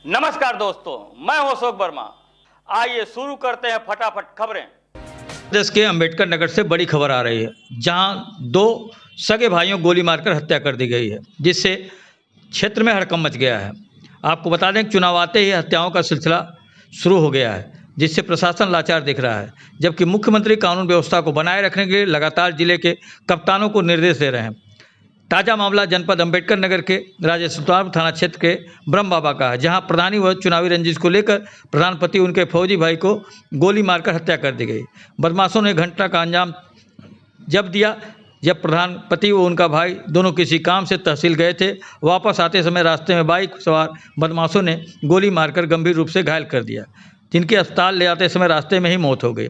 नमस्कार दोस्तों, मैं हूं अशोक वर्मा। आइए शुरू करते हैं फटाफट खबरें। प्रदेश के अंबेडकर नगर से बड़ी खबर आ रही है, जहां दो सगे भाइयों को गोली मारकर हत्या कर दी गई है, जिससे क्षेत्र में हड़कंप मच गया है। आपको बता दें कि चुनाव आते ही हत्याओं का सिलसिला शुरू हो गया है, जिससे प्रशासन लाचार दिख रहा है, जबकि मुख्यमंत्री कानून व्यवस्था को बनाए रखने के लिए लगातार जिले के कप्तानों को निर्देश दे रहे हैं। ताजा मामला जनपद अंबेडकर नगर के राजेश्वरपुर थाना क्षेत्र के ब्रह्म बाबा का है, जहां प्रधानी व चुनावी रंजिश को लेकर प्रधान पति उनके फौजी भाई को गोली मारकर हत्या कर दी गई। बदमाशों ने घटना का अंजाम जब दिया, जब प्रधान पति व उनका भाई दोनों किसी काम से तहसील गए थे। वापस आते समय रास्ते में बाइक सवार बदमाशों ने गोली मारकर गंभीर रूप से घायल कर दिया, जिनकी अस्पताल ले आते समय रास्ते में ही मौत हो गई।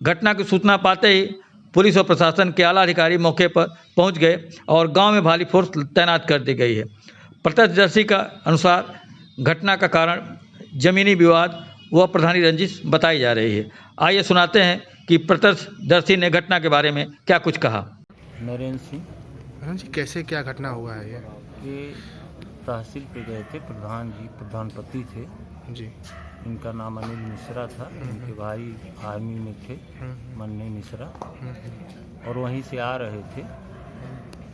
घटना की सूचना पाते ही पुलिस और प्रशासन के आला अधिकारी मौके पर पहुंच गए और गांव में भारी फोर्स तैनात कर दी गई है। प्रत्यक्षदर्शी का अनुसार घटना का कारण जमीनी विवाद व प्रधानी रंजिश बताई जा रही है। आइए सुनाते हैं कि प्रत्यक्षदर्शी ने घटना के बारे में क्या कुछ कहा। नरेंद्र सिंह जी, कैसे क्या घटना हुआ है ये तहसील पे गए थे। प्रधानपति थे जी। इनका नाम अनिल मिश्रा था। इनके भाई आर्मी में थे, मन्नी मिश्रा, और वहीं से आ रहे थे।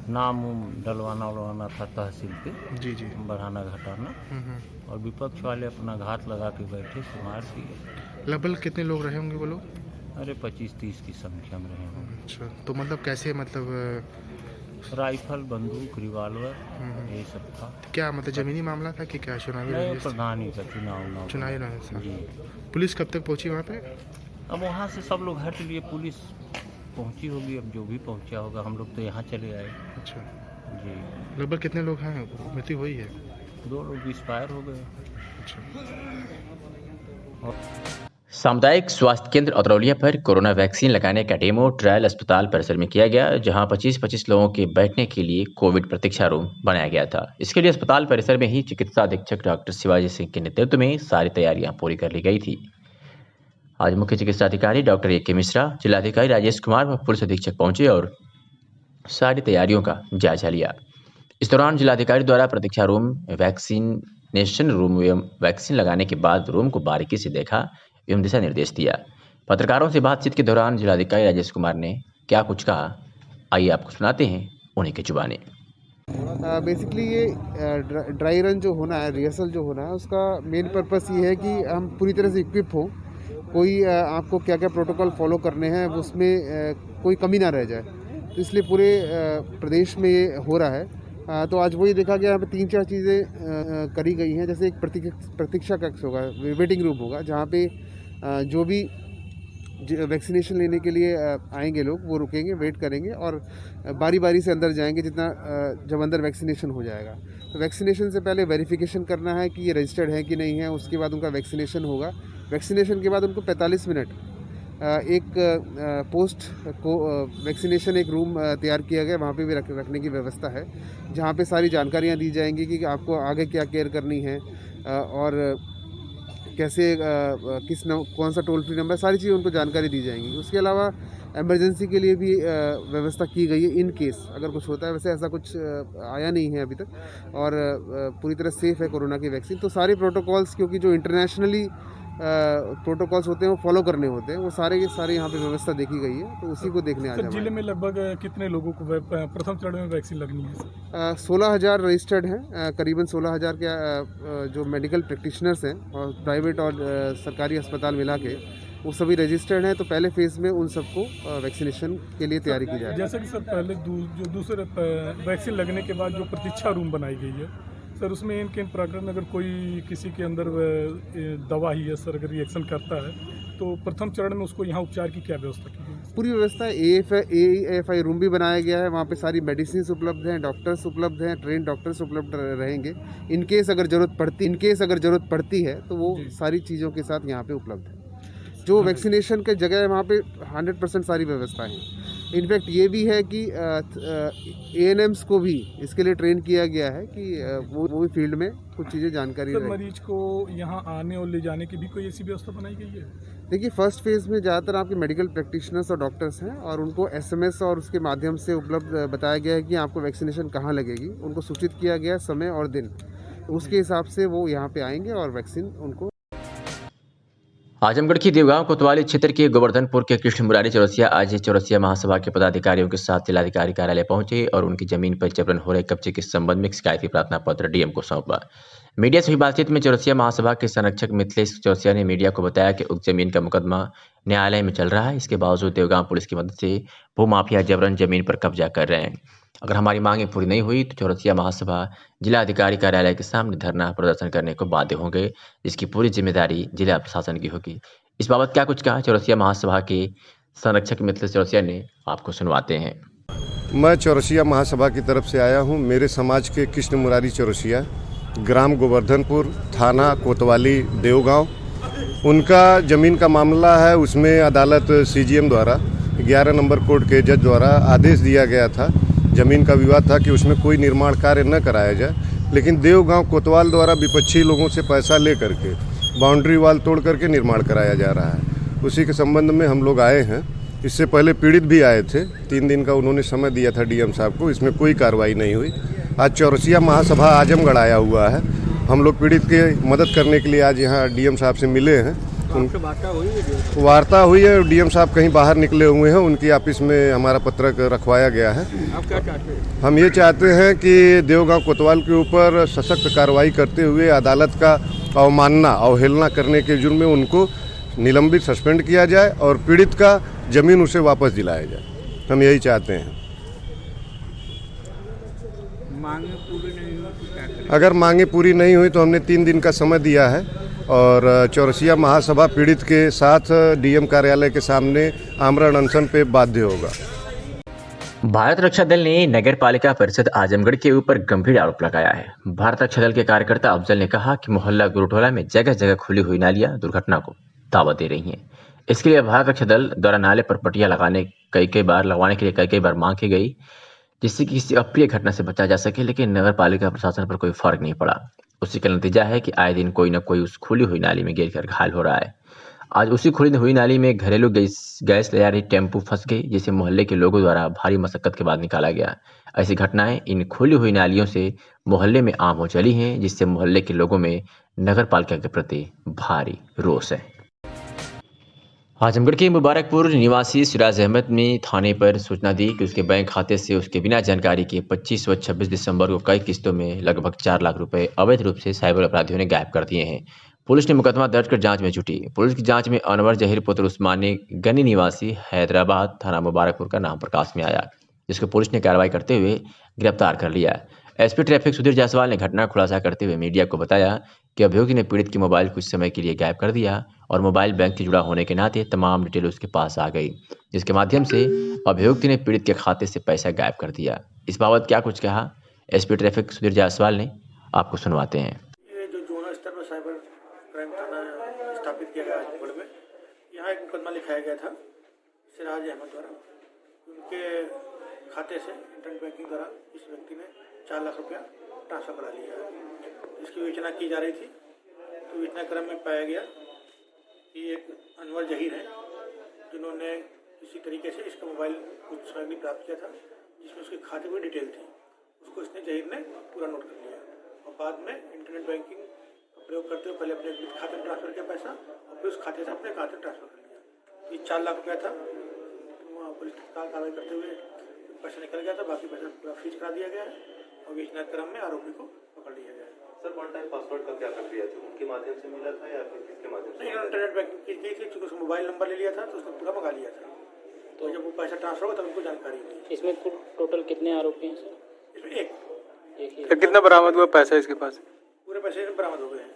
नाम डलवाना था तहसील पे जी जी। बढ़ाना घटाना, और विपक्ष वाले अपना घात लगा के बैठे से मार दिए। लगभग कितने लोग रहे होंगे वो लोग? अरे 25-30 की संख्या में रहे होंगे। अच्छा, तो मतलब कैसे, मतलब राइफल, बंदूक, रिवॉल्वर, ये सब था। क्या मतलब जमीनी मामला था कि क्या चुनावी रंजिश? प्रधानी का चुनावी रंजिश था। जी। पुलिस कब तक पहुंची वहाँ पे? अब वहाँ से सब लोग हट लिए, पुलिस पहुँची होगी। अब जो भी पहुँचा होगा, हम लोग तो यहाँ चले आए। अच्छा, जी। लगभग कितने लोग हैं? मृत्यु हुई है? 2 लोग एक्सपायर हो गए। अच्छा। सामुदायिक स्वास्थ्य केंद्र अतरौलिया पर कोरोना वैक्सीन लगाने का डेमो ट्रायल अस्पताल परिसर में किया गया, जहां 25-25 लोगों के बैठने के लिए कोविड प्रतीक्षा रूम बनाया गया था। इसके लिए अस्पताल परिसर में ही चिकित्सा अधीक्षक डॉक्टर शिवाजी सिंह के नेतृत्व में सारी तैयारियां पूरी कर ली गई थी। आज मुख्य चिकित्सा अधिकारी डॉक्टर ए.के. मिश्रा, जिलाधिकारी राजेश कुमार व पुलिस अधीक्षक पहुंचे और सारी तैयारियों का जायजा लिया। इस दौरान जिलाधिकारी द्वारा प्रतीक्षा रूम, वैक्सीनेशन रूम एवं वैक्सीन लगाने के बाद रूम को बारीकी से देखा एवं दिशा निर्देश दिया। पत्रकारों से बातचीत के दौरान जिलाधिकारी राजेश कुमार ने क्या कुछ कहा, आइए आपको सुनाते हैं उन्हीं की जुबानी। बेसिकली ये ड्राई रन जो होना है, रिहर्सल जो होना है, उसका मेन पर्पस ये है कि हम पूरी तरह से इक्विप हों। कोई आपको क्या क्या प्रोटोकॉल फॉलो करने हैं उसमें कोई कमी ना रह जाए, तो इसलिए पूरे प्रदेश में ये हो रहा है। तो आज वही देखा गया, यहाँ पे 3-4 चीज़ें करी गई हैं। जैसे एक प्रतीक्षा कक्ष होगा, वेटिंग रूम होगा, जहाँ पे जो भी वैक्सीनेशन लेने के लिए आएंगे लोग, वो रुकेंगे, वेट करेंगे और बारी बारी से अंदर जाएंगे जब अंदर वैक्सीनेशन हो जाएगा। तो वैक्सीनेशन से पहले वेरिफिकेशन करना है कि ये रजिस्टर्ड है कि नहीं है। उसके बाद उनका वैक्सीनेशन होगा। वैक्सीनेशन के बाद उनको 45 मिनट एक पोस्ट को वैक्सीनेशन एक रूम तैयार किया गया, वहाँ पे भी रखने की व्यवस्था है, जहाँ पे सारी जानकारियाँ दी जाएंगी कि आपको आगे क्या केयर करनी है और कैसे कौन सा टोल फ्री नंबर, सारी चीज़ें उनको जानकारी दी जाएंगी। उसके अलावा इमरजेंसी के लिए भी व्यवस्था की गई है, इन केस अगर कुछ होता है। वैसे ऐसा कुछ आया नहीं है अभी तक और पूरी तरह सेफ़ है कोरोना की वैक्सीन। तो सारे प्रोटोकॉल्स, क्योंकि जो इंटरनेशनली प्रोटोकॉल्स होते हैं वो फॉलो करने होते हैं, वो सारे के सारे यहाँ पे व्यवस्था देखी गई है, तो उसी को देखने आ जाए। जिले में लगभग कितने लोगों को प्रथम चरण में वैक्सीन लगनी है? 16,000 रजिस्टर्ड हैं। करीबन 16,000 के जो मेडिकल प्रैक्टिशनर्स हैं और प्राइवेट और सरकारी अस्पताल मिला के वो सभी रजिस्टर्ड हैं। तो पहले फेज़ में उन सबको वैक्सीनेशन के लिए तैयारी की जाए। जैसे कि सर, पहले जो दूसरे वैक्सीन लगने के बाद जो प्रतीक्षा रूम बनाई गई है सर, उसमें इन प्रकार में अगर कोई किसी के अंदर दवा ही है सर, अगर रिएक्शन करता है तो प्रथम चरण में उसको यहाँ उपचार की क्या व्यवस्था की गई? पूरी व्यवस्था AFI रूम भी बनाया गया है। वहाँ पे सारी मेडिसिन उपलब्ध हैं, डॉक्टर्स उपलब्ध हैं, ट्रेन डॉक्टर्स उपलब्ध रहेंगे। इन केस अगर ज़रूरत पड़ती है तो वो सारी चीज़ों के साथ यहाँ पे उपलब्ध है। जो वैक्सीनेशन के जगह है वहाँ पे 100% सारी व्यवस्थाएं हैं। इनफैक्ट ये भी है कि ANMs को भी इसके लिए ट्रेन किया गया है कि वो भी फील्ड में कुछ चीज़ें जानकारी रहे। मरीज को यहाँ आने और ले जाने की भी कोई ऐसी व्यवस्था बनाई गई है? देखिए, फर्स्ट फेज़ में ज़्यादातर आपके मेडिकल प्रैक्टिशनर्स और डॉक्टर्स हैं और उनको SMS और उसके माध्यम से उपलब्ध बताया गया है कि आपको वैक्सीनेशन कहाँ लगेगी। उनको सूचित किया गया समय और दिन। उसके हिसाब से वो यहाँ पे आएंगे और वैक्सीन उनको। आजमगढ़ की देवगांव कोतवाली क्षेत्र के गोवर्धनपुर के कृष्ण मुरारी चौरसिया आज चौरसिया महासभा के पदाधिकारियों के साथ जिलाधिकारी कार्यालय पहुंचे और उनकी जमीन पर जबरन हो रहे कब्जे के संबंध में शिकायती प्रार्थना पत्र डीएम को सौंपा। मीडिया से हुई बातचीत में चौरसिया महासभा के संरक्षक मिथिलेश चौरसिया ने मीडिया को बताया कि उक्त जमीन का मुकदमा न्यायालय में चल रहा है। इसके बावजूद देवगांव पुलिस की मदद से भूमाफिया जबरन जमीन पर कब्जा कर रहे हैं। अगर हमारी मांगें पूरी नहीं हुई तो चौरसिया महासभा जिला अधिकारी कार्यालय के सामने धरना प्रदर्शन करने को बाध्य होंगे, जिसकी पूरी जिम्मेदारी जिला प्रशासन की होगी। इस बाबत क्या कुछ कहा चौरसिया महासभा के संरक्षक मिथिलेश चौरसिया ने, आपको सुनवाते हैं। मैं चौरसिया महासभा की तरफ से आया हूं। मेरे समाज के कृष्ण मुरारी चौरसिया, ग्राम गोवर्धनपुर, थाना कोतवाली, देवगांव, उनका ज़मीन का मामला है। उसमें अदालत सीजीएम द्वारा 11 नंबर कोर्ट के जज द्वारा आदेश दिया गया था। ज़मीन का विवाद था कि उसमें कोई निर्माण कार्य न कराया जाए, लेकिन देवगांव कोतवाल द्वारा विपक्षी लोगों से पैसा ले करके बाउंड्री वाल तोड़ करके निर्माण कराया जा रहा है। उसी के संबंध में हम लोग आए हैं। इससे पहले पीड़ित भी आए थे, 3 दिन का उन्होंने समय दिया था डीएम साहब को, इसमें कोई कार्रवाई नहीं हुई। आज चौरसिया महासभा आजमगढ़ आया हुआ है। हम लोग पीड़ित की मदद करने के लिए आज यहाँ डीएम साहब से मिले हैं। वार्ता हुई है। डीएम साहब कहीं बाहर निकले हुए हैं, उनकी ऑफिस में हमारा पत्रक रखवाया गया है। आप क्या चाहते हैं? हम ये चाहते हैं कि देवगांव कोतवाल के ऊपर सशक्त कार्रवाई करते हुए अदालत का अवमानना अवहेलना करने के जुर्म में उनको निलंबित सस्पेंड किया जाए और पीड़ित का जमीन उसे वापस दिलाया जाए। हम यही चाहते हैं। मांगे पूरी नहीं हुई तो क्या करें? अगर मांगे पूरी नहीं हुई तो हमने 3 दिन का समय दिया है और चौरसिया महासभा पीड़ित के साथ डीएम कार्यालय के सामने आमरण अनशन पे बाध्य होगा। भारत रक्षा दल ने नगर पालिका परिषद आजमगढ़ के ऊपर गंभीर आरोप लगाया है। भारत रक्षा दल के कार्यकर्ता अफजल ने कहा कि मोहल्ला गुरुटोला में जगह जगह खुली हुई नालियां दुर्घटना को दावा दे रही हैं। इसके लिए भारत रक्षा दल द्वारा नाले पर पट्टियां लगवाने के लिए कई बार मांग की गई, जिससे कि किसी अप्रिय घटना से बचा जा सके, लेकिन नगर पालिका प्रशासन पर कोई फर्क नहीं पड़ा। उसी का नतीजा है कि आए दिन कोई न कोई उस खुली हुई नाली में गिर कर घायल हो रहा है। आज उसी खुली हुई नाली में घरेलू गैस ले जा रही टेम्पू फंस गई, जिसे मोहल्ले के लोगों द्वारा भारी मशक्कत के बाद निकाला गया। ऐसी घटनाएं इन खुली हुई नालियों से मोहल्ले में आम हो चली हैं, जिससे मोहल्ले के लोगों में नगर पालिका के प्रति भारी रोष है। आजमगढ़ के मुबारकपुर निवासी सिराज अहमद ने थाने पर सूचना दी कि उसके बैंक खाते से उसके बिना जानकारी के 25 व 26 दिसंबर को कई किस्तों में लगभग 4 लाख रुपए अवैध रूप से साइबर अपराधियों ने गायब कर दिए हैं। पुलिस ने मुकदमा दर्ज कर जांच में जुटी। पुलिस की जांच में अनवर जहीर पुत्र उस्मानी गनी निवासी हैदराबाद थाना मुबारकपुर का नाम प्रकाश में आया, जिसको पुलिस ने कार्रवाई करते हुए गिरफ्तार कर लिया। एसपी ट्रैफिक सुधीर जायसवाल ने घटना खुलासा करते हुए मीडिया को बताया कि अभियुक्त ने पीड़ित की मोबाइल कुछ समय के लिए गायब कर दिया और मोबाइल बैंक से जुड़ा होने के नाते तमाम डिटेल उसके पास आ गई, जिसके माध्यम से अभियुक्त ने पीड़ित के खाते से पैसा गायब कर दिया। इस बाबत क्या कुछ कहा एसपी ट्रैफिक सुधीर जायसवाल ने, आपको सुनवाते हैं। ये जो जोनल स्तर पर साइबर क्राइम थाना स्थापित किया गया आजमगढ़ में, यहाँ एक मुकदमा लिखाया गया था सिराज अहमद द्वारा। उनके खाते से इंटरनेट बैंकिंग द्वारा इस व्यक्ति ने 4 लाख रुपया ट्रांसफ़र करा लिया है। इसकी विवेचना की जा रही थी, तो विवेचना क्रम में पाया गया कि एक अनवर जहीर है, जिन्होंने किसी तरीके से इसका मोबाइल कुछ सामग्री प्राप्त किया था, जिसमें उसके खाते में डिटेल थी। उसको इसने जहीर ने पूरा नोट कर लिया और बाद में इंटरनेट बैंकिंग का प्रयोग करते हुए पहले अपने खाते में ट्रांसफ़र किया पैसा और फिर उस खाते से अपने खाते में ट्रांसफ़र कर लिया। ये 4 लाख रुपया था। तो पुलिस कार्रवाई करते हुए पैसा निकल गया था, बाकी पैसा पूरा फ्रीज करा दिया गया है और विवेचना क्रम में आरोपी को पकड़ लिया गया है। सर, वन टाइम पासवर्ड का क्या प्रक्रिया थी? उनके माध्यम से मिला था या फिर किसके माध्यम से? नहीं, इंटरनेट बैंकिंग की गई थी, क्योंकि उसका मोबाइल नंबर ले लिया था तो उसने पूरा मंगा लिया था। तो जब वो पैसा ट्रांसफर होगा तब उनको जानकारी हुई। इसमें टोटल कितने आरोपी हैं सर? इसमें एक ही। कितना बरामद हुआ पैसा इसके पास? पूरे पैसे बरामद हो गए हैं।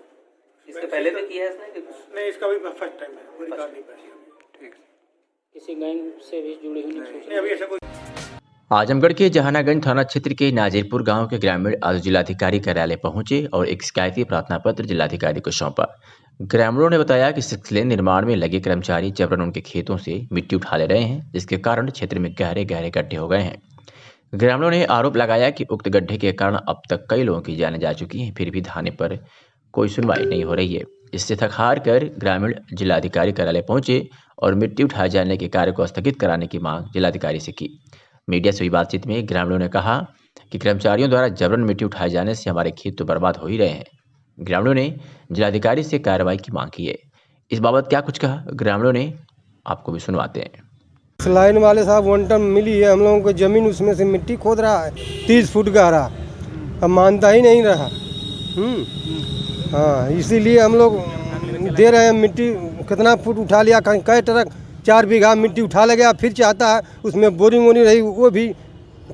इसके पहले भी किया है इसने? नहीं, इसका भी फर्स्ट टाइम है, कोई रिकॉर्ड नहीं पैसे। ठीक। किसी गैंग से भी जुड़ी हुई नहीं, अभी ऐसा कोई। आजमगढ़ के जहानागंज थाना क्षेत्र के नाजिरपुर गांव के ग्रामीण आज जिलाधिकारी कार्यालय पहुंचे और एक शिकायती प्रार्थना पत्र जिलाधिकारी को सौंपा। ग्रामीणों ने बताया कि 6 लेन निर्माण में लगे कर्मचारी जबरन उनके खेतों से मिट्टी उठा ले रहे हैं, जिसके कारण क्षेत्र में गहरे गहरे गड्ढे हो गए हैं। ग्रामीणों ने आरोप लगाया कि उक्त गड्ढे के कारण अब तक कई लोगों की जानें जा चुकी हैं, फिर भी थाने पर कोई सुनवाई नहीं हो रही है। इससे थक हार कर ग्रामीण जिलाधिकारी कार्यालय पहुंचे और मिट्टी उठाए जाने के कार्य को स्थगित कराने की मांग जिलाधिकारी से की। मीडिया से हुई बातचीत में ग्रामीणों ने कहा कि कर्मचारियों द्वारा जबरन मिट्टी उठाए जाने से हमारे खेत तो बर्बाद हो ही रहे हैं। ग्रामीणों ने जिलाधिकारी से कार्रवाई की मांग की है। इस बाबत क्या कुछ कहा ग्रामीणों ने, आपको भी सुनवाते हैं। लाइन वाले साहब 1 टन मिली है हम लोगों को ज़मीन, उसमें से मिट्टी खोद रहा है 30 फुट गहरा, अब मानता ही नहीं रहा। हाँ, इसीलिए हम लोग दे रहे हैं मिट्टी। कितना फुट उठा लिया, कई ट्रक 4 बीघा मिट्टी उठा ले गया, फिर चाहता है उसमें बोरिंग वोरिंग रही वो भी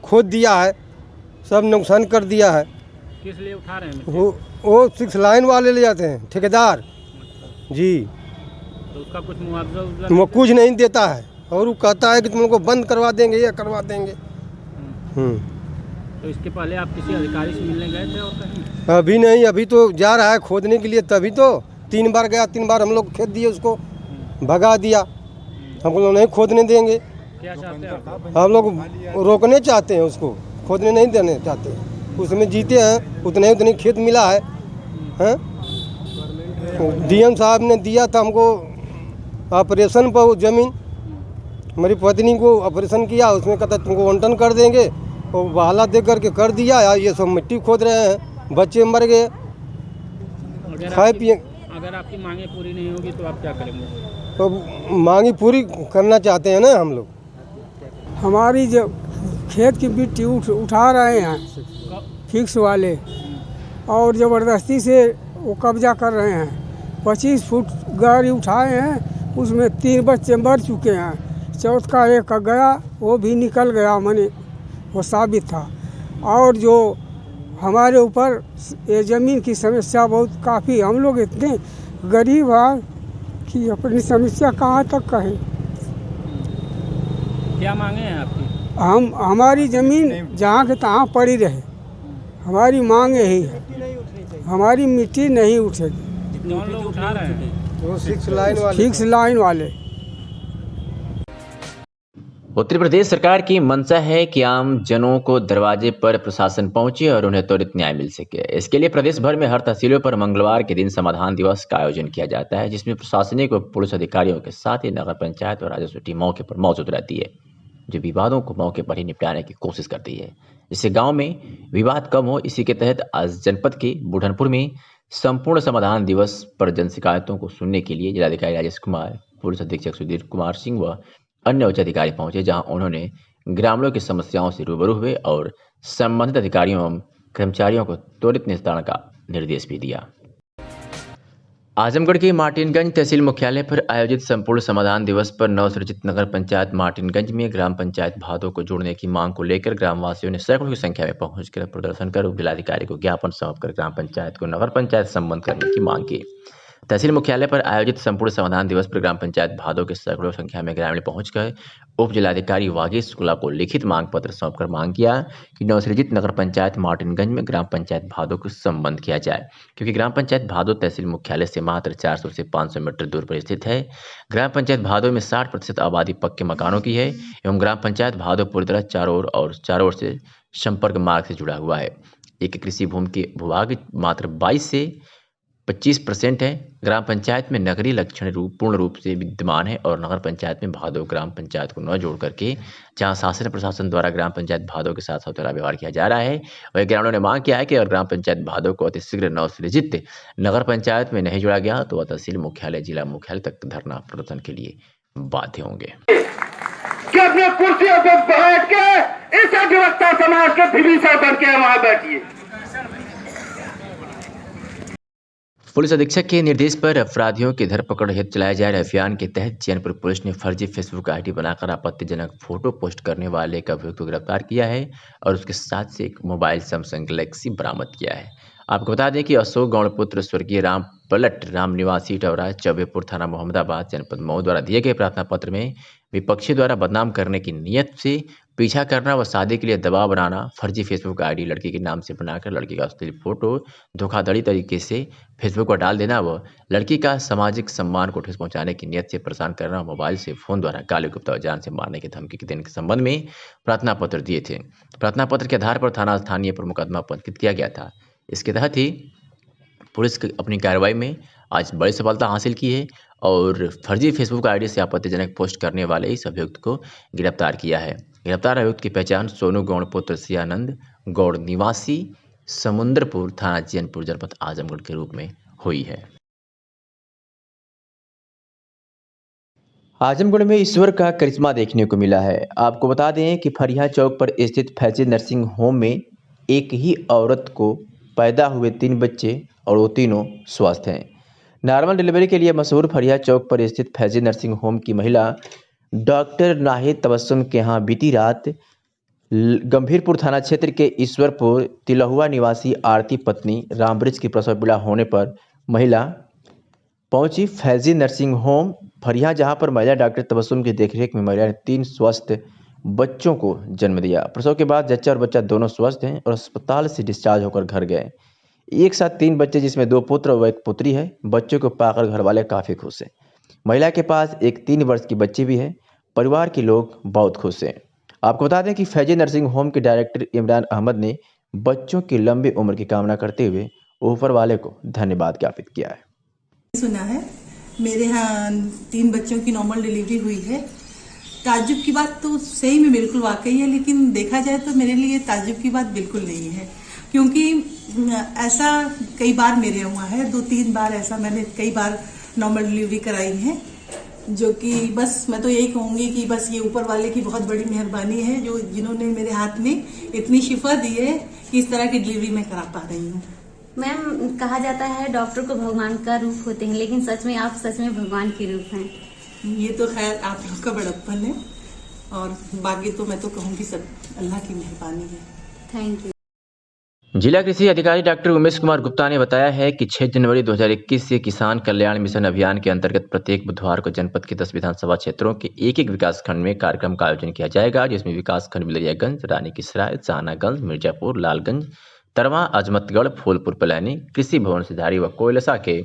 खोद दिया है, सब नुकसान कर दिया है। किस लिए उठा रहे हैं? वो 6 लाइन वाले ले जाते हैं, ठेकेदार जी। तो उसका कुछ मुआवजा वो कुछ नहीं देता है और वो कहता है कि तुम लोग को बंद करवा देंगे या करवा देंगे। तो इसके पहले आप किसी अधिकारी से मिलने गए थे और कहीं? अभी नहीं, अभी तो जा रहा है खोदने के लिए, तभी तो 3 बार गया, 3 बार हम लोग खेत दिए उसको, भगा दिया। हम लोग नहीं खोदने देंगे। क्या चाहते हैं आप? हम लोग रोकने चाहते हैं, उसको खोदने नहीं देने चाहते। उसमें जीते हैं उतने खेत मिला है। डीएम साहब ने दिया था हमको ऑपरेशन पर वो ज़मीन, हमारी पत्नी को ऑपरेशन किया, उसमें कहता तुमको 1 टन कर देंगे, और बहाला दे करके कर दिया। ये सब मिट्टी खोद रहे हैं, बच्चे मर गए, खाए पिए। अगर आपकी मांगे पूरी नहीं होगी तो आप क्या करेंगे? तो मांगी पूरी करना चाहते हैं ना हम लोग। हमारी जो खेत की मिट्टी उठा रहे हैं फिक्स वाले, और ज़बरदस्ती से वो कब्जा कर रहे हैं। 25 फुट गाड़ी उठाए हैं, उसमें 3 बच्चे मर चुके हैं, चौथ का एक गया, वो भी निकल गया, माने वो साबित था। और जो हमारे ऊपर ये ज़मीन की समस्या बहुत काफ़ी, हम लोग इतने गरीब हैं कि अपनी समस्या कहाँ तक कहें। क्या मांगे हैं आपकी? हमारी ज़मीन जहाँ के तहाँ पड़ी रहे, हमारी मांग यही है। हमारी मिट्टी नहीं उठेगी। कौन लोग उठा रहे हैं? वो 6 लाइन वाले। उत्तर प्रदेश सरकार की मंशा है कि आम जनों को दरवाजे पर प्रशासन पहुंचे और उन्हें त्वरित न्याय मिल सके। इसके लिए प्रदेश भर में हर तहसीलों पर मंगलवार के दिन समाधान दिवस का आयोजन किया जाता है, जिसमें प्रशासनिक व पुलिस अधिकारियों के साथ ही नगर पंचायत और राजस्व टीम मौके पर मौजूद रहती है, जो विवादों को मौके पर ही निपटाने की कोशिश करती है, जिससे गांव में विवाद कम हो। इसी के तहत आज जनपद के बुढ़नपुर में संपूर्ण समाधान दिवस पर जन शिकायतों को सुनने के लिए जिलाधिकारी राजेश कुमार, पुलिस अधीक्षक सुधीर कुमार सिंह व अन्य उच्च अधिकारी पहुंचे, जहां उन्होंने ग्रामीणों की समस्याओं से रूबरू हुए और संबंधित अधिकारियों एवं कर्मचारियों को त्वरित निस्तारण का निर्देश भी दिया। आजमगढ़ के मार्टिनगंज तहसील मुख्यालय पर आयोजित संपूर्ण समाधान दिवस पर नवसृजित नगर पंचायत मार्टिनगंज में ग्राम पंचायत भादों को जोड़ने की मांग को लेकर ग्रामवासियों ने सैकड़ों की संख्या में पहुंचकर प्रदर्शन कर उप जिलाधिकारी को ज्ञापन सौंपकर ग्राम पंचायत को नगर पंचायत संबद्ध करने की मांग की। तहसील मुख्यालय पर आयोजित संपूर्ण समाधान दिवस पर ग्राम पंचायत भादों के सैकड़ों संख्या में ग्रामीण पहुंचकर उप जिलाधिकारी वागीश शुक्ला को लिखित मांग पत्र सौंपकर मांग किया कि नवसृजित नगर पंचायत मार्टिनगंज में ग्राम पंचायत भादों को संबद्ध किया जाए, क्योंकि ग्राम पंचायत भादों तहसील मुख्यालय से मात्र 400 से 500 मीटर दूर पर स्थित है। ग्राम पंचायत भादों में 60% आबादी पक्के मकानों की है एवं ग्राम पंचायत भादों पूरी तरह चारों ओर से संपर्क मार्ग से जुड़ा हुआ है। एक कृषि भूमि के भूभाग मात्र 22 से 25% है। ग्राम पंचायत में नगरीय लक्षण पूर्ण रूप से विद्यमान है और नगर पंचायत में भादों ग्राम पंचायत को न जोड़ करके जहां शासन प्रशासन द्वारा ग्राम पंचायत भादों के साथ सौतेला व्यवहार किया जा रहा है, वही ग्रामीणों ने मांग किया है कि अगर ग्राम पंचायत भादों को अतिशीघ्र नवसृजित नगर पंचायत में नहीं जोड़ा गया तो वह तहसील मुख्यालय जिला मुख्यालय तक धरना प्रदर्शन के लिए बाध्य होंगे। अपने कुर्सियों पर बैठ के इस अधिवक्ता समाज के विभीषण बन के वहां बैठिए। पुलिस अधीक्षक के निर्देश पर अपराधियों की धरपकड़ हेतु चलाए जा रहे अभियान के तहत चैनपुर पुलिस ने फर्जी फेसबुक आईडी बनाकर आपत्तिजनक फोटो पोस्ट करने वाले एक अभियुक्त को गिरफ्तार किया है और उसके साथ से एक मोबाइल सैमसंग गैलेक्सी बरामद किया है। आपको बता दें कि अशोक गौड़ पुत्र स्वर्गीय राम पलट राम निवासी टवरा चौबेपुर थाना मोहम्मदाबाद जनपद मऊ द्वारा दिए गए प्रार्थना पत्र में विपक्षी द्वारा बदनाम करने की नियत से पीछा करना व शादी के लिए दबाव बनाना, फर्जी फेसबुक आईडी लड़की के नाम से बनाकर लड़की का अश्लील फोटो धोखाधड़ी तरीके से फेसबुक पर डाल देना व लड़की का सामाजिक सम्मान को ठेस पहुंचाने की नियत से परेशान करना, मोबाइल से फोन द्वारा गाली गुप्ता जान से मारने की धमकी के देने के संबंध में प्रार्थना पत्र दिए थे। प्रार्थना पत्र के आधार पर थाना स्थानीय पर मुकदमा पंजीकृत किया गया था। इसके तहत ही पुलिस अपनी कार्रवाई में आज बड़ी सफलता हासिल की है और फर्जी फेसबुक आईडी से आपत्तिजनक पोस्ट करने वाले इस अभियुक्त को गिरफ्तार किया है। गिरफ्तार अभियुक्त की पहचान सोनू गौड़ पुत्र सियानंद गौड़ निवासी समुद्रपुर थाना चैनपुर जनपद आजमगढ़ के रूप में हुई है। आजमगढ़ में ईश्वर का करिश्मा देखने को मिला है। आपको बता दें कि फरिया चौक पर स्थित फैजी नर्सिंग होम में एक ही औरत को पैदा हुए 3 बच्चे और वो तीनों स्वस्थ हैं। नॉर्मल डिलीवरी के लिए मशहूर फरिया चौक पर स्थित फैजी नर्सिंग होम की महिला डॉक्टर नाहिद तबस्सुम के यहाँ बीती रात गंभीरपुर थाना क्षेत्र के ईश्वरपुर तिलहुआ निवासी आरती पत्नी रामब्रिज की प्रसव पीड़ा होने पर महिला पहुंची फैजी नर्सिंग होम फरिया, जहां पर महिला डॉक्टर तबस्सुम की देखरेख में महिला ने 3 स्वस्थ बच्चों को जन्म दिया। प्रसव के बाद जच्चा और बच्चा दोनों स्वस्थ हैं और अस्पताल से डिस्चार्ज होकर घर गए। एक साथ 3 बच्चे जिसमें 2 पुत्र और 1 पुत्री है। बच्चों को पाकर घर वाले काफ़ी खुश हैं। महिला के पास एक 3 वर्ष की बच्ची भी है। परिवार के लोग बहुत खुश हैं। आपको बता दें कि फैजी नर्सिंग होम के डायरेक्टर इमरान अहमद ने बच्चों की लंबी उम्र की कामना करते हुए ऊपर वाले को धन्यवाद ज्ञापित किया है। सुना है मेरे यहाँ 3 बच्चों की नॉर्मल डिलीवरी हुई है। ताज्जुब की बात तो सही में बिल्कुल वाकई है, लेकिन देखा जाए तो मेरे लिए ताज्जुब की बात बिल्कुल नहीं है, क्योंकि ऐसा कई बार मेरे हुआ है। 2-3 बार ऐसा मैंने कई बार नॉर्मल डिलीवरी कराई है, जो कि बस मैं तो यही कहूँगी कि बस ये ऊपर वाले की बहुत बड़ी मेहरबानी है, जो जिन्होंने मेरे हाथ में इतनी शिफा दी है कि इस तरह की डिलीवरी मैं करा पा रही हूँ। मैम, कहा जाता है डॉक्टर को भगवान का रूप होते हैं, लेकिन सच में आप सच में भगवान के रूप हैं। ये तो खैर आप लोग का बड़प्पन है, और बाकी तो मैं तो कहूँगी सब अल्लाह की मेहरबानी है। Thank you. जिला कृषि अधिकारी डॉक्टर उमेश कुमार गुप्ता ने बताया है कि 6 जनवरी 2021 से किसान कल्याण मिशन अभियान के अंतर्गत प्रत्येक बुधवार को जनपद के 10 विधानसभा क्षेत्रों के एक विकास खंड में कार्यक्रम का आयोजन किया जाएगा, जिसमें विकास खंड बिलरियागंज, रानी की सराय, सहानागंज, मिर्जापुर, लालगंज, तरवा, अजमतगढ़, फूलपुर पलानी, कृषि भवन सिधारी व कोयलसा के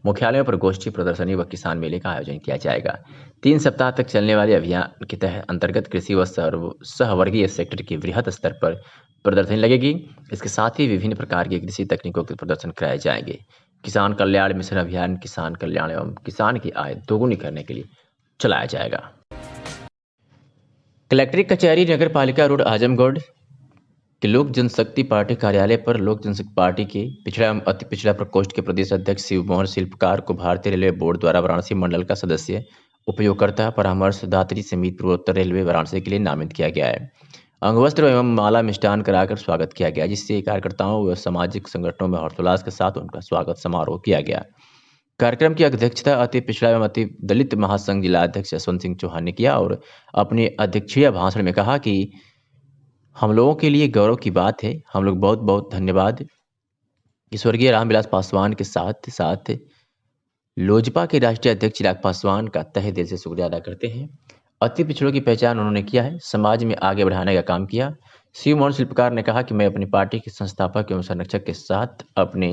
मुख्यालयों पर गोष्ठी, प्रदर्शनी व किसान मेले का आयोजन किया जाएगा। 3 सप्ताह तक चलने वाले अभियान के तहत अंतर्गत कृषि व सहवर्गीय सेक्टर की वृहद स्तर पर प्रदर्शनी लगेगी। इसके साथ ही विभिन्न प्रकार की कृषि तकनीकों के प्रदर्शन कराए जाएंगे। किसान कल्याण मिशन अभियान किसान कल्याण एवं किसान की आय दोगुनी करने के लिए चलाया जाएगा। कलेक्ट्रेट कचहरी नगर पालिका रोड आजमगढ़ के लोक जनशक्ति पार्टी कार्यालय पर लोक जनशक्ति पार्टी के पिछड़ा एवं अति पिछड़ा प्रकोष्ठ के प्रदेश अध्यक्ष शिव मोहन शिल्पकार को भारतीय रेलवे बोर्ड द्वारा वाराणसी मंडल का सदस्य उपयोगकर्ता परामर्शदात्री समिति पूर्वोत्तर रेलवे वाराणसी के लिए नामित किया गया है। अंगवस्त्र एवं माला मिष्ठान कराकर स्वागत किया गया, जिससे कार्यकर्ताओं व सामाजिक संगठनों में हर्षोल्लास के साथ उनका स्वागत समारोह किया गया। कार्यक्रम की अध्यक्षता अति पिछड़ा एवं अति दलित महासंघ जिला अध्यक्ष यशवंत सिंह चौहान ने किया और अपने अध्यक्षीय भाषण में कहा कि हम लोगों के लिए गौरव की बात है। हम लोग बहुत बहुत धन्यवाद स्वर्गीय रामविलास पासवान के साथ साथ लोजपा के राष्ट्रीय अध्यक्ष चिराग पासवान का तहे दिल से शुक्रिया अदा करते हैं। अति पिछड़ों की पहचान उन्होंने किया है, समाज में आगे बढ़ाने का काम किया। शिव मोहन शिल्पकार ने कहा कि मैं अपनी पार्टी के संस्थापक एवं संरक्षक के साथ अपने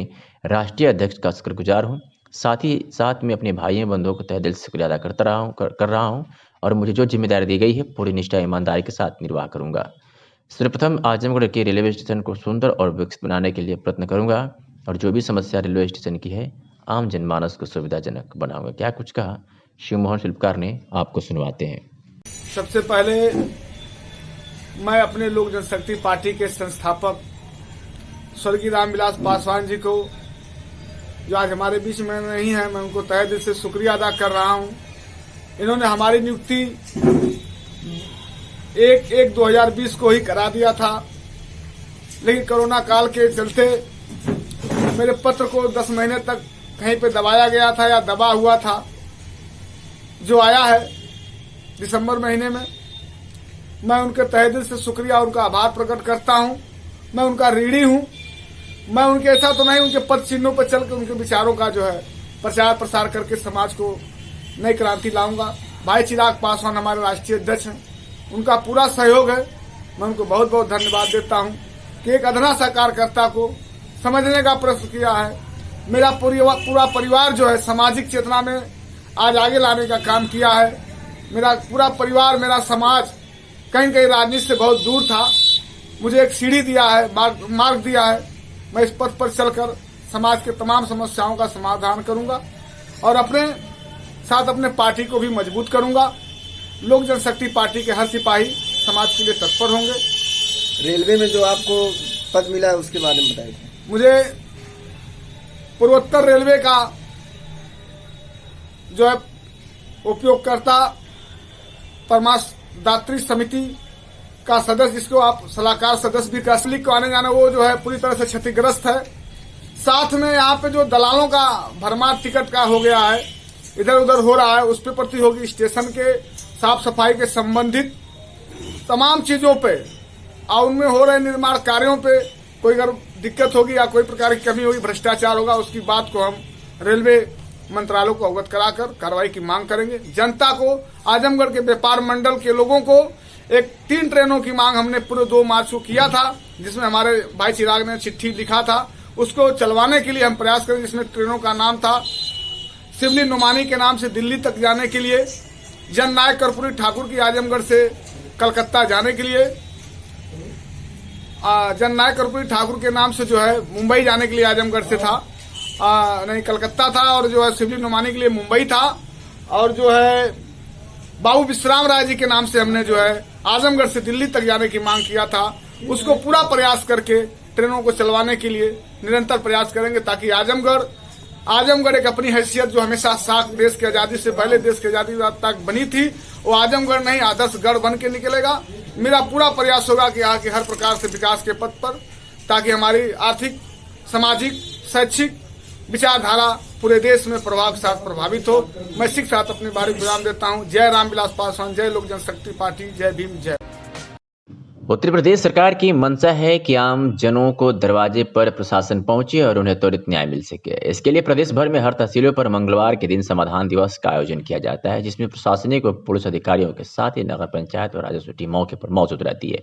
राष्ट्रीय अध्यक्ष का शुक्रगुजार हूँ। साथ ही साथ मैं अपने भाइयों बंधुओं को तहे दिल से शुक्रिया अदा कर रहा हूँ और मुझे जो जिम्मेदारी दी गई है पूरी निष्ठा ईमानदारी के साथ निर्वाह करूँगा। सर्वप्रथम आजमगढ़ के रेलवे स्टेशन को सुंदर और विकसित बनाने के लिए प्रयत्न करूँगा और जो भी समस्या रेलवे स्टेशन की है आम जनमानस को सुविधाजनक बनाऊंगा। क्या कुछ कहा शिव मोहन शिल्पकार ने, आपको सुनवाते हैं। सबसे पहले मैं अपने लोक जनशक्ति पार्टी के संस्थापक स्वर्गीय रामविलास पासवान जी को, जो आज हमारे बीच में नहीं है, मैं उनको तहे दिल से शुक्रिया अदा कर रहा हूं। इन्होंने हमारी नियुक्ति 1/1/2020 को ही करा दिया था, लेकिन कोरोना काल के चलते मेरे पत्र को 10 महीने तक कहीं पे दबाया गया था या दबा हुआ था। जो आया है दिसंबर महीने में, मैं उनके तहे दिल से शुक्रिया, उनका आभार प्रकट करता हूं। मैं उनका ऋणी हूं। मैं उनके ऐसा तो नहीं, उनके पद चिन्हों पर चल के उनके विचारों का जो है प्रचार प्रसार करके समाज को नई क्रांति लाऊंगा। भाई चिराग पासवान हमारे राष्ट्रीय अध्यक्ष हैं, उनका पूरा सहयोग है। मैं उनको बहुत बहुत धन्यवाद देता हूं कि एक अधना सा कार्यकर्ता को समझने का प्रयत्न किया है। मेरा पूरा परिवार जो है सामाजिक चेतना में आज आगे लाने का काम किया है। मेरा पूरा परिवार, मेरा समाज कहीं कहीं राजनीति से बहुत दूर था। मुझे एक सीढ़ी दिया है, मार्ग दिया है। मैं इस पथ पर चलकर समाज के तमाम समस्याओं का समाधान करूंगा और अपने साथ अपने पार्टी को भी मजबूत करूंगा। लोक जनशक्ति पार्टी के हर सिपाही समाज के लिए तत्पर होंगे। रेलवे में जो आपको पद मिला है उसके बारे में बताइए। मुझे पूर्वोत्तर रेलवे का जो है उपयोगकर्ता परामर्शदात्री समिति का सदस्य, जिसको आप सलाहकार सदस्य भी कह सकते, को आने जाना वो जो है पूरी तरह से क्षतिग्रस्त है। साथ में यहाँ पे जो दलालों का भरमार टिकट का हो गया है, इधर उधर हो रहा है, उस पे प्रति होगी। स्टेशन के साफ सफाई के संबंधित तमाम चीजों पे और उनमें हो रहे निर्माण कार्यों पे कोई अगर दिक्कत होगी या कोई प्रकार की कमी होगी, भ्रष्टाचार होगा, उसकी बात को हम रेलवे मंत्रालय को अवगत कराकर कार्रवाई की मांग करेंगे। जनता को, आजमगढ़ के व्यापार मंडल के लोगों को 3 ट्रेनों की मांग हमने पूरे 2 मार्च को किया था, जिसमें हमारे भाई चिराग ने चिट्ठी लिखा था, उसको चलवाने के लिए हम प्रयास करेंगे। जिसमें ट्रेनों का नाम था शिवली नुमानी के नाम से दिल्ली तक जाने के लिए, जननायक कर्पूरी ठाकुर की आजमगढ़ से कलकत्ता जाने के लिए, जननायक कर्पूरी ठाकुर के नाम से जो है मुंबई जाने के लिए आजमगढ़ से था, नहीं कलकत्ता था, और जो है शिवली नुमानी के लिए मुंबई था, और जो है बाबू विश्राम राय जी के नाम से हमने जो है आजमगढ़ से दिल्ली तक जाने की मांग किया था। उसको पूरा प्रयास करके ट्रेनों को चलवाने के लिए निरंतर प्रयास करेंगे, ताकि आजमगढ़ एक अपनी हैसियत जो हमेशा साख देश की आजादी से पहले, देश की आजादी तक बनी थी, वो आजमगढ़ नहीं आदर्श गढ़ बन के निकलेगा। मेरा पूरा प्रयास होगा कि यहाँ के हर प्रकार से विकास के पथ पर, ताकि हमारी आर्थिक, सामाजिक, शैक्षिक विचारधारा पूरे देश में प्रभाव के साथ प्रभावित हो। मैं इसी के साथ अपनी बारी विराम देता हूँ। जय रामविलास पासवान, जय लोक जनशक्ति पार्टी, जय भीम, जय। उत्तर प्रदेश सरकार की मंशा है कि आम जनों को दरवाजे पर प्रशासन पहुंचे और उन्हें त्वरित न्याय मिल सके। इसके लिए प्रदेश भर में हर तहसीलों पर मंगलवार के दिन समाधान दिवस का आयोजन किया जाता है, जिसमें प्रशासनिक व पुलिस अधिकारियों के साथ ही नगर पंचायत और राजस्व टीम मौके पर मौजूद रहती है,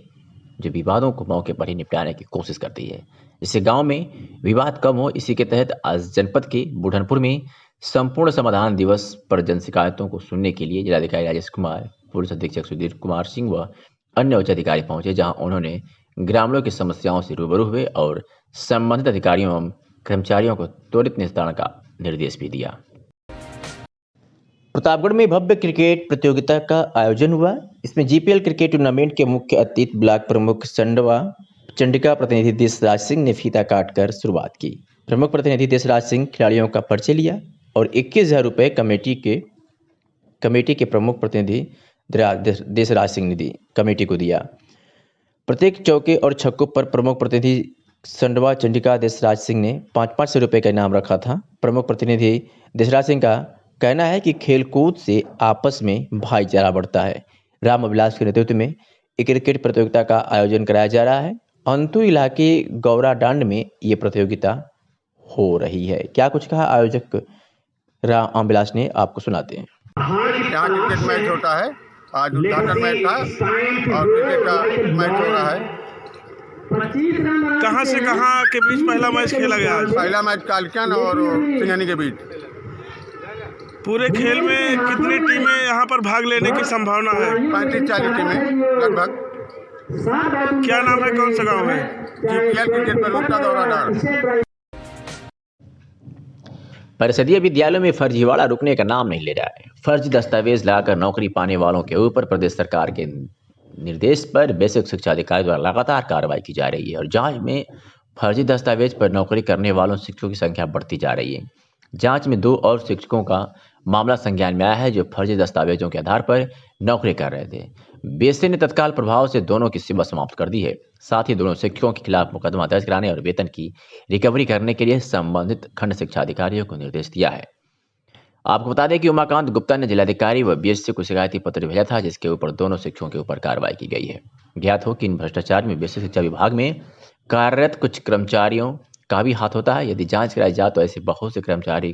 जो विवादों को मौके पर ही निपटाने की कोशिश करती है, जिससे गांव में विवाद कम हो। इसी के तहत आज जनपद के बुढ़नपुर में संपूर्ण समाधान दिवस पर जन शिकायतों को सुनने के लिए जिलाधिकारी राजेश कुमार, पुलिस अधीक्षक सुधीर कुमार सिंह व अन्य उच्च अधिकारी पहुंचे, जहां उन्होंने ग्रामीणों की समस्याओं से रूबरू हुए और संबंधित अधिकारियों एवं कर्मचारियों को त्वरित निस्तारण का निर्देश भी दिया। प्रतापगढ़ में भव्य क्रिकेट प्रतियोगिता का आयोजन हुआ। इसमें जीपीएल क्रिकेट टूर्नामेंट के मुख्य अतिथि ब्लॉक प्रमुख चंडिका प्रतिनिधि देशराज सिंह ने फीता काटकर शुरुआत की। प्रमुख प्रतिनिधि देशराज सिंह खिलाड़ियों का परिचय लिया और 21,000 रुपये कमेटी के प्रमुख प्रतिनिधि देशराज सिंह ने कमेटी को दिया। प्रत्येक चौके और छक्कों पर प्रमुख प्रतिनिधि संडवा चंडिका देशराज सिंह ने 500 रुपये का इनाम रखा था। प्रमुख प्रतिनिधि देशराज सिंह का कहना है कि खेलकूद से आपस में भाईचारा बढ़ता है। राम अभिलाष के नेतृत्व में एक क्रिकेट प्रतियोगिता का आयोजन कराया जा रहा है। अंतु इलाके गौराडांड में ये प्रतियोगिता हो रही है। क्या कुछ कहा आयोजक राम अभिलाष ने, आपको सुनाते हैं। यहाँ क्रिकेट मैच होता है, आज उद्घाटन मैच था और क्रिकेट का मैच हो रहा है। कहाँ से कहाँ के बीच पहला मैच खेला गया? पहला मैच कालकन और सिंघानी के बीच। पूरे खेल में कितनी टीमें यहाँ पर भाग लेने की संभावना है? 35-40 टीमें लगभग। क्या नाम है, कौन सा गांव है? जीपीएल क्रिकेट प्रतियोगिता गौराडांड। परिषदीय विद्यालयों में फर्जीवाड़ा रुकने का नाम नहीं ले रहा है। फर्जी दस्तावेज लाकर नौकरी पाने वालों के ऊपर प्रदेश सरकार के निर्देश पर बेसिक शिक्षा अधिकारी द्वारा लगातार कार्रवाई की जा रही है और जांच में फर्जी दस्तावेज पर नौकरी करने वालों शिक्षकों की संख्या बढ़ती जा रही है। जांच में 2 और शिक्षकों का मामला संज्ञान में आया है, जो फर्जी दस्तावेजों के आधार पर नौकरी कर रहे थे। बीएससी ने तत्काल प्रभाव से दोनों की सेवा समाप्त कर दी है। साथ ही दोनों शिक्षकों के खिलाफ मुकदमा दर्ज कराने और वेतन की रिकवरी करने के लिए संबंधित खंड शिक्षा अधिकारियों को निर्देश दिया है। आपको बता दें कि उमाकांत गुप्ता ने जिलाधिकारी व बीएससी को शिकायती पत्र भेजा था, जिसके ऊपर दोनों शिक्षकों के ऊपर कार्रवाई की गई है। ज्ञात हो कि इन भ्रष्टाचार में बेसिक शिक्षा विभाग में कार्यरत कुछ कर्मचारियों का भी हाथ होता है। यदि जांच कराई जाए तो ऐसे बहुत से कर्मचारी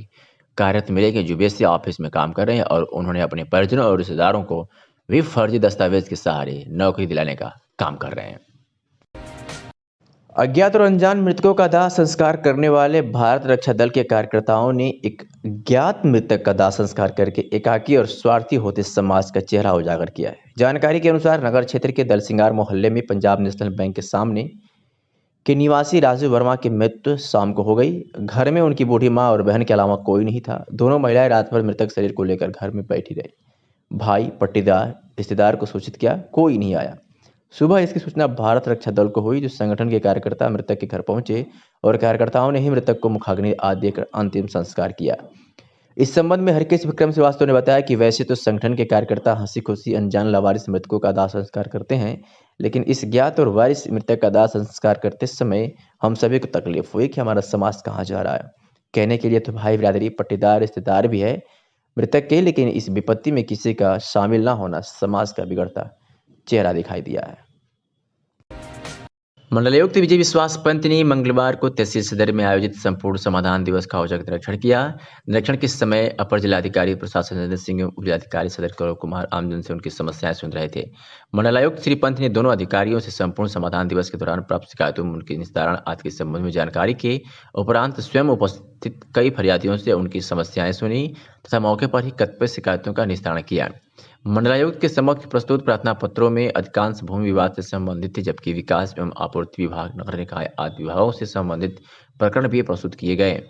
कार्यरत मिलेंगे जो बीएससी ऑफिस में काम कर रहे हैं और उन्होंने अपने परिजनों और रिश्तेदारों को भी फर्जी दस्तावेज के सहारे नौकरी दिलाने का काम कर रहे हैं। अज्ञात और अनजान मृतकों का दाह संस्कार करने वाले भारत रक्षा दल के कार्यकर्ताओं ने एक ज्ञात मृतक का दाह संस्कार करके एकाकी और स्वार्थी होते समाज का चेहरा उजागर किया है। जानकारी के अनुसार नगर क्षेत्र के दलसिंगार मोहल्ले में पंजाब नेशनल बैंक के सामने के निवासी राजू वर्मा की मृत्यु शाम को हो गई। घर में उनकी बूढ़ी मां और बहन के अलावा कोई नहीं था। दोनों महिलाएं रात भर मृतक शरीर को लेकर घर में बैठी रही। भाई, पट्टीदार, रिश्तेदार को सूचित किया, कोई नहीं आया। सुबह इसकी सूचना भारत रक्षा दल को हुई, जो संगठन के कार्यकर्ता मृतक के घर पहुंचे और कार्यकर्ताओं ने ही मृतक को मुखाग्नि आदि देकर अंतिम संस्कार किया। इस संबंध में हरकेश विक्रम श्रीवास्तव ने बताया कि वैसे तो संगठन के कार्यकर्ता हंसी खुशी अनजान लावारिस मृतकों का दाह संस्कार करते हैं, लेकिन इस ज्ञात और वारिस मृतक का दाह संस्कार करते समय हम सभी को तकलीफ हुई कि हमारा समाज कहाँ जा रहा है। कहने के लिए तो भाई बिरादरी पट्टीदार रिश्तेदार भी है मृतक के, लेकिन इस विपत्ति में किसी का शामिल ना होना समाज का बिगड़ता चेहरा दिखाई दिया है। मंडलायुक्त विजय विश्वास पंत ने मंगलवार को तहसील सदर में आयोजित संपूर्ण समाधान दिवस का औचक निरीक्षण किया। निरीक्षण के समय अपर जिलाधिकारी प्रशासन संजय सिंह, उप जिलाधिकारी सदर कौरव कुमार आमजन से उनकी समस्याएं सुन रहे थे। मंडलायुक्त श्री पंत ने दोनों अधिकारियों से संपूर्ण समाधान दिवस के दौरान प्राप्त शिकायतों में उनके निस्तारण आदि के संबंध में जानकारी के उपरांत स्वयं उपस्थित कई फरियादियों से उनकी समस्याएं सुनी तथा मौके पर ही कतिपय शिकायतों का निस्तारण किया। मंडलायुक्त के समक्ष प्रस्तुत प्रार्थना पत्रों में अधिकांश भूमि विवाद से संबंधित थे, जबकि विकास एवं आपूर्ति विभाग, नगर निकाय आदि विभागों से संबंधित प्रकरण भी प्रस्तुत किए गए।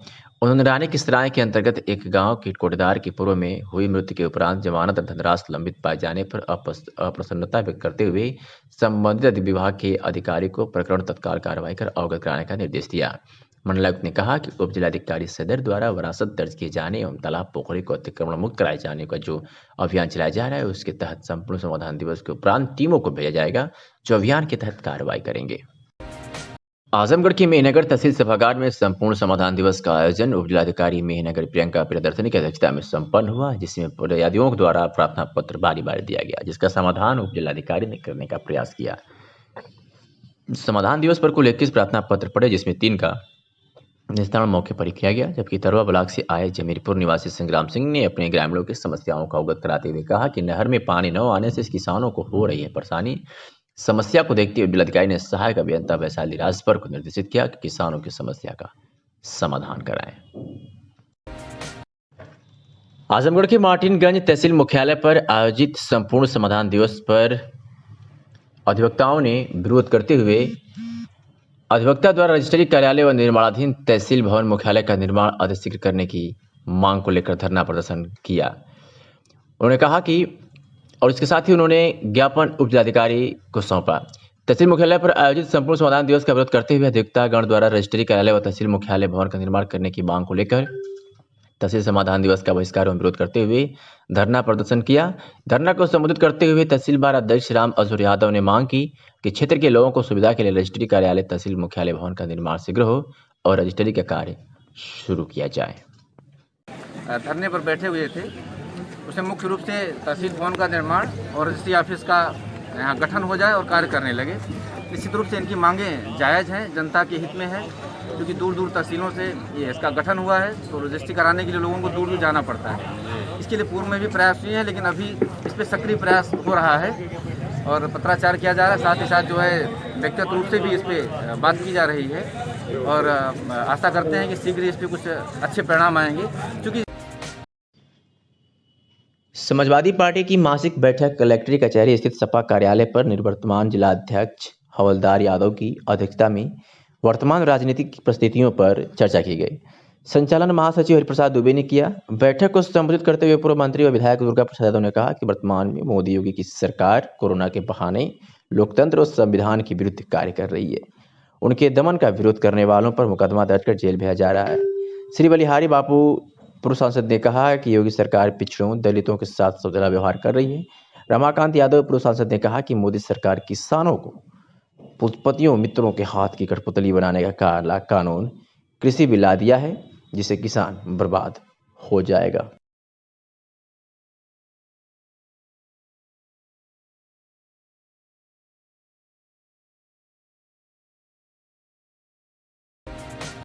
उन्होंने रानी की सराय के अंतर्गत एक गांव के कोटेदार की पूर्व में हुई मृत्यु के उपरांत जमानत धनराशि लंबित पाए जाने पर अप्रसन्नता व्यक्त करते हुए संबंधित विभाग के अधिकारी को प्रकरण तत्काल कार्रवाई कर अवगत कराने का निर्देश दिया। मंडलायुक्त ने कहा कि उप जिलाधिकारी सदर द्वारा विरासत दर्ज किए जाने एवं तालाब पोखरी को अतिक्रमण मुक्त कराए जाने का जो अभियान चलाया जा रहा है, उसके तहत संपूर्ण समाधान दिवस के उपरांत टीमों को भेजा जाएगा जो अभियान के तहत कार्रवाई करेंगे। आजमगढ़ के मेहनगर तहसील सभागार में संपूर्ण समाधान दिवस का आयोजन उप जिलाधिकारी मेहनगर प्रियंका प्रियदर्शनी की अध्यक्षता में संपन्न हुआ, जिसमें फरियादियों द्वारा प्रार्थना पत्र बारी बारी दिया गया, जिसका समाधान उप जिलाधिकारी ने करने का प्रयास किया। समाधान दिवस पर कुल 21 प्रार्थना पत्र पड़े, जिसमें 3 का निस्तारण मौके पर ही किया गया, जबकि तरवा ब्लॉक से आए जमीरपुर निवासी संग्राम सिंह ने अपने ग्रामीणों की समस्याओं का अवगत कराते हुए कहा कि नहर में पानी न आने से किसानों को हो रही है परेशानी। समस्या को देखते हुए जिलाधिकारी ने सहायक अभियंता वैशाली राजपर को निर्देशित किया कि किसानों की समस्या का समाधान कराएं। आजमगढ़ के मार्टिनगंज तहसील मुख्यालय पर आयोजित संपूर्ण समाधान दिवस पर अधिवक्ताओं ने विरोध करते हुए अधिवक्ता द्वारा रजिस्ट्री कार्यालय व निर्माणाधीन तहसील भवन मुख्यालय का निर्माण अतिशीघ्र करने की मांग को लेकर धरना प्रदर्शन किया। उन्होंने कहा कि और इसके साथ ही उन्होंने ज्ञापन उप जिलाधिकारी को सौंपा। तहसील मुख्यालय पर आयोजित संपूर्ण समाधान दिवस का विरोध करते हुए अधिवक्ता गण द्वारा रजिस्ट्री कार्यालय व तहसील मुख्यालय भवन का निर्माण करने की मांग को लेकर तहसील समाधान दिवस का बहिष्कार एवं विरोध करते हुए धरना प्रदर्शन किया। धरना को संबोधित करते हुए तहसील बार अध्यक्ष राम अजूर यादव ने मांग की कि क्षेत्र के लोगों को सुविधा के लिए रजिस्ट्री कार्यालय तहसील मुख्यालय भवन का निर्माण शीघ्र हो और रजिस्ट्री का कार्य शुरू किया जाए। धरने पर बैठे हुए थे, उसमें मुख्य रूप से तहसील भवन का निर्माण और रजिस्ट्री ऑफिस का यहाँ गठन हो जाए और कार्य करने लगे। निश्चित रूप से इनकी मांगें जायज़ हैं, जनता के हित में है, क्योंकि दूर दूर तहसीलों से ये इसका गठन हुआ है तो रजिस्ट्री कराने के लिए लोगों को दूर दूर जाना पड़ता है। इसके लिए पूर्व में भी प्रयास हुए हैं, लेकिन अभी इस पर सक्रिय प्रयास हो रहा है और पत्राचार किया जा रहा है। साथ ही साथ जो है व्यक्तिगत रूप से भी इस पर बात की जा रही है और आशा करते हैं कि शीघ्र इस पर कुछ अच्छे परिणाम आएंगे। क्योंकि समाजवादी पार्टी की मासिक बैठक कलेक्ट्री कचहरी स्थित सपा कार्यालय पर निवर्तमान जिलाध्यक्ष हवलदार यादव की अध्यक्षता में वर्तमान राजनीतिक परिस्थितियों पर चर्चा की गई। संचालन महासचिव हरिप्रसाद दुबे ने किया। बैठक को संबोधित करते हुए पूर्व मंत्री व विधायक दुर्गा प्रसाद यादव ने कहा कि वर्तमान में मोदी योगी की सरकार कोरोना के बहाने लोकतंत्र और संविधान के विरुद्ध कार्य कर रही है। उनके दमन का विरोध करने वालों पर मुकदमा दर्ज कर जेल भेजा जा रहा है। श्री बलिहारी बापू पूर्व सांसद ने कहा कि योगी सरकार पिछड़ों दलितों के साथ सौतेला व्यवहार कर रही है। रमाकांत यादव पूर्व सांसद ने कहा कि मोदी सरकार किसानों को पूंजीपतियों मित्रों के हाथ की कठपुतली बनाने का काला कानून कृषि बिल ला दिया है, जिससे किसान बर्बाद हो जाएगा।